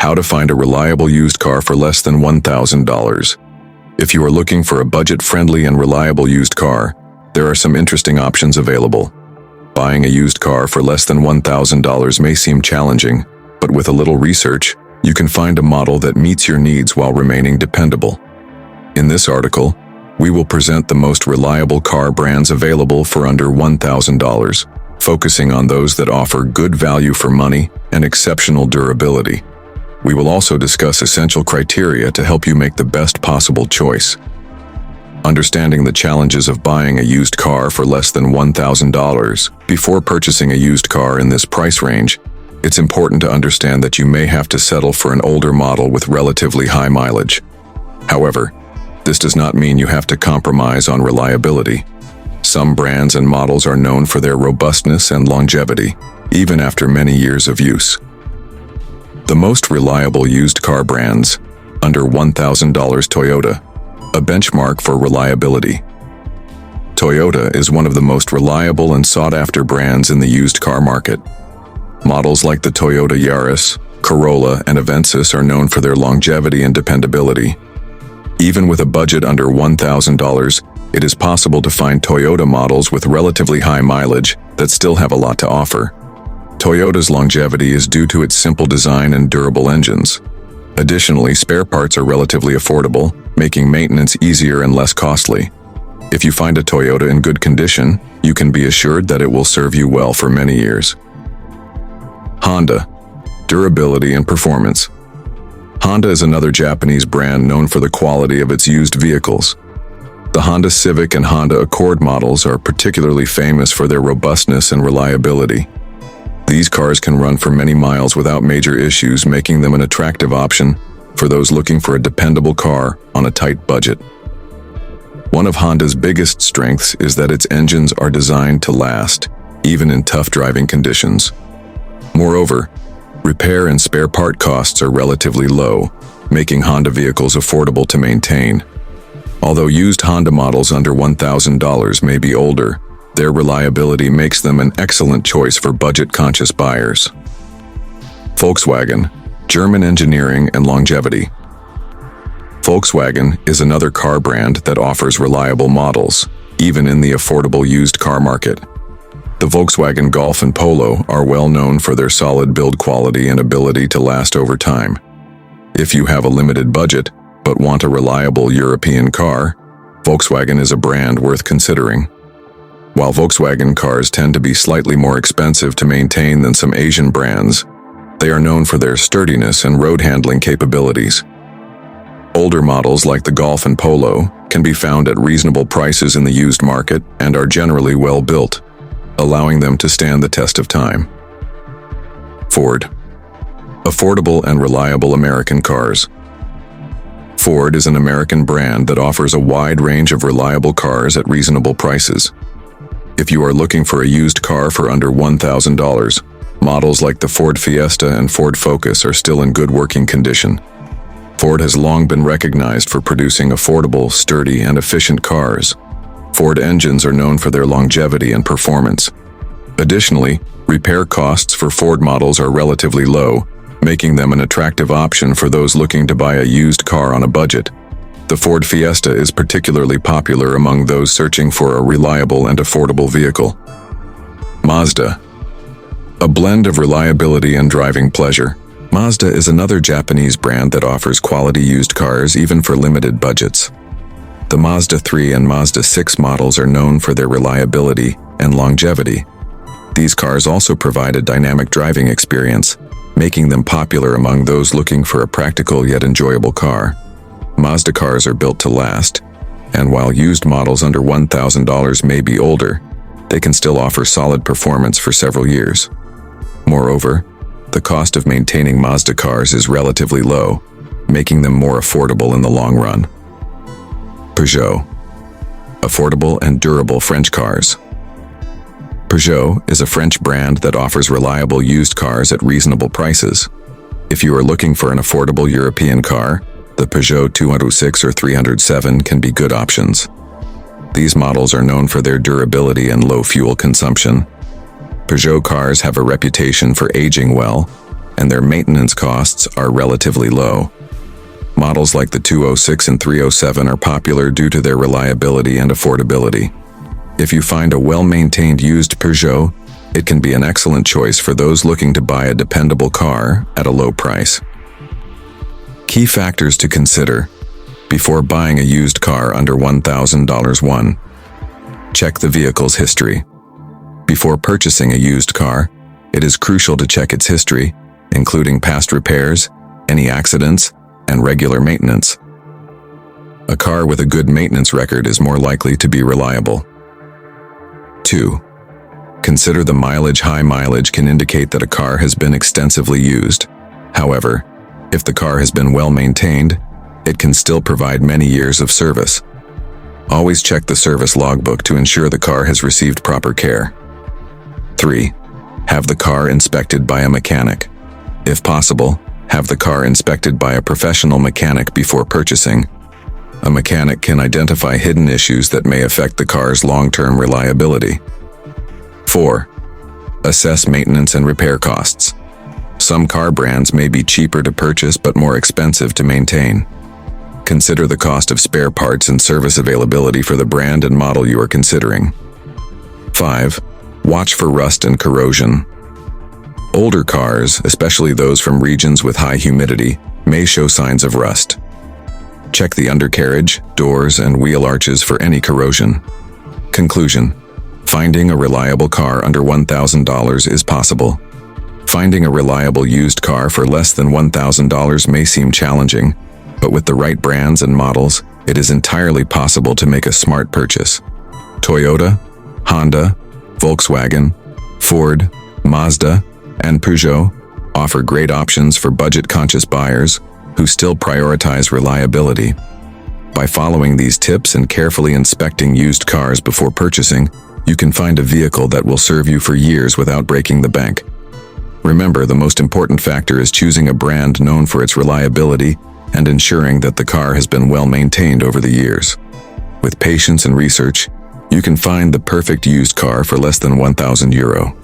How to find a reliable used car for less than $1,000. If you are looking for a budget-friendly and reliable used car, there are some interesting options available. Buying a used car for less than $1,000 may seem challenging, but with a little research, you can find a model that meets your needs while remaining dependable. In this article, we will present the most reliable car brands available for under $1,000, focusing on those that offer good value for money and exceptional durability. We will also discuss essential criteria to help you make the best possible choice. Understanding the challenges of buying a used car for less than $1,000. Before purchasing a used car in this price range, it's important to understand that you may have to settle for an older model with relatively high mileage. However, this does not mean you have to compromise on reliability. Some brands and models are known for their robustness and longevity, even after many years of use. The most reliable used car brands, under $1,000. Toyota, a benchmark for reliability. Toyota is one of the most reliable and sought-after brands in the used car market. Models like the Toyota Yaris, Corolla, and Avensis are known for their longevity and dependability. Even with a budget under $1,000, it is possible to find Toyota models with relatively high mileage that still have a lot to offer. Toyota's longevity is due to its simple design and durable engines. Additionally, spare parts are relatively affordable, making maintenance easier and less costly. If you find a Toyota in good condition, you can be assured that it will serve you well for many years. Honda, durability and performance. Honda is another Japanese brand known for the quality of its used vehicles. The Honda Civic and Honda Accord models are particularly famous for their robustness and reliability. These cars can run for many miles without major issues, making them an attractive option for those looking for a dependable car on a tight budget. One of Honda's biggest strengths is that its engines are designed to last, even in tough driving conditions. Moreover, repair and spare part costs are relatively low, making Honda vehicles affordable to maintain. Although used Honda models under $1,000 may be older, their reliability makes them an excellent choice for budget-conscious buyers. Volkswagen, German engineering and longevity. Volkswagen is another car brand that offers reliable models, even in the affordable used car market. The Volkswagen Golf and Polo are well known for their solid build quality and ability to last over time. If you have a limited budget, but want a reliable European car, Volkswagen is a brand worth considering. While Volkswagen cars tend to be slightly more expensive to maintain than some Asian brands, they are known for their sturdiness and road handling capabilities. Older models like the Golf and Polo can be found at reasonable prices in the used market and are generally well built, allowing them to stand the test of time. Ford, affordable and reliable American cars. Ford is an American brand that offers a wide range of reliable cars at reasonable prices. If you are looking for a used car for under $1,000, models like the Ford Fiesta and Ford Focus are still in good working condition. Ford has long been recognized for producing affordable, sturdy, and efficient cars. Ford engines are known for their longevity and performance. Additionally, repair costs for Ford models are relatively low, making them an attractive option for those looking to buy a used car on a budget. The Ford Fiesta is particularly popular among those searching for a reliable and affordable vehicle. Mazda, a blend of reliability and driving pleasure. Mazda is another Japanese brand that offers quality used cars even for limited budgets. The Mazda 3 and Mazda 6 models are known for their reliability and longevity. These cars also provide a dynamic driving experience, making them popular among those looking for a practical yet enjoyable car. Mazda cars are built to last, and while used models under $1,000 may be older, they can still offer solid performance for several years. Moreover, the cost of maintaining Mazda cars is relatively low, making them more affordable in the long run. Peugeot, affordable and durable French cars. Peugeot is a French brand that offers reliable used cars at reasonable prices. If you are looking for an affordable European car, the Peugeot 206 or 307 can be good options. These models are known for their durability and low fuel consumption. Peugeot cars have a reputation for aging well, and their maintenance costs are relatively low. Models like the 206 and 307 are popular due to their reliability and affordability. If you find a well-maintained used Peugeot, it can be an excellent choice for those looking to buy a dependable car at a low price. Key factors to consider before buying a used car under $1,000. 1. Check the vehicle's history. Before purchasing a used car, it is crucial to check its history, including past repairs, any accidents, and regular maintenance. A car with a good maintenance record is more likely to be reliable. 2. Consider the mileage. High mileage can indicate that a car has been extensively used. However, if the car has been well maintained, it can still provide many years of service. Always check the service logbook to ensure the car has received proper care. 3. Have the car inspected by a mechanic. If possible, have the car inspected by a professional mechanic before purchasing. A mechanic can identify hidden issues that may affect the car's long-term reliability. 4. Assess maintenance and repair costs. Some car brands may be cheaper to purchase but more expensive to maintain. Consider the cost of spare parts and service availability for the brand and model you are considering. 5. Watch for rust and corrosion. Older cars, especially those from regions with high humidity, may show signs of rust. Check the undercarriage, doors, and wheel arches for any corrosion. Conclusion: finding a reliable car under $1,000 is possible. Finding a reliable used car for less than $1,000 may seem challenging, but with the right brands and models, it is entirely possible to make a smart purchase. Toyota, Honda, Volkswagen, Ford, Mazda, and Peugeot offer great options for budget-conscious buyers who still prioritize reliability. By following these tips and carefully inspecting used cars before purchasing, you can find a vehicle that will serve you for years without breaking the bank. Remember, the most important factor is choosing a brand known for its reliability and ensuring that the car has been well maintained over the years. With patience and research, you can find the perfect used car for less than €1,000.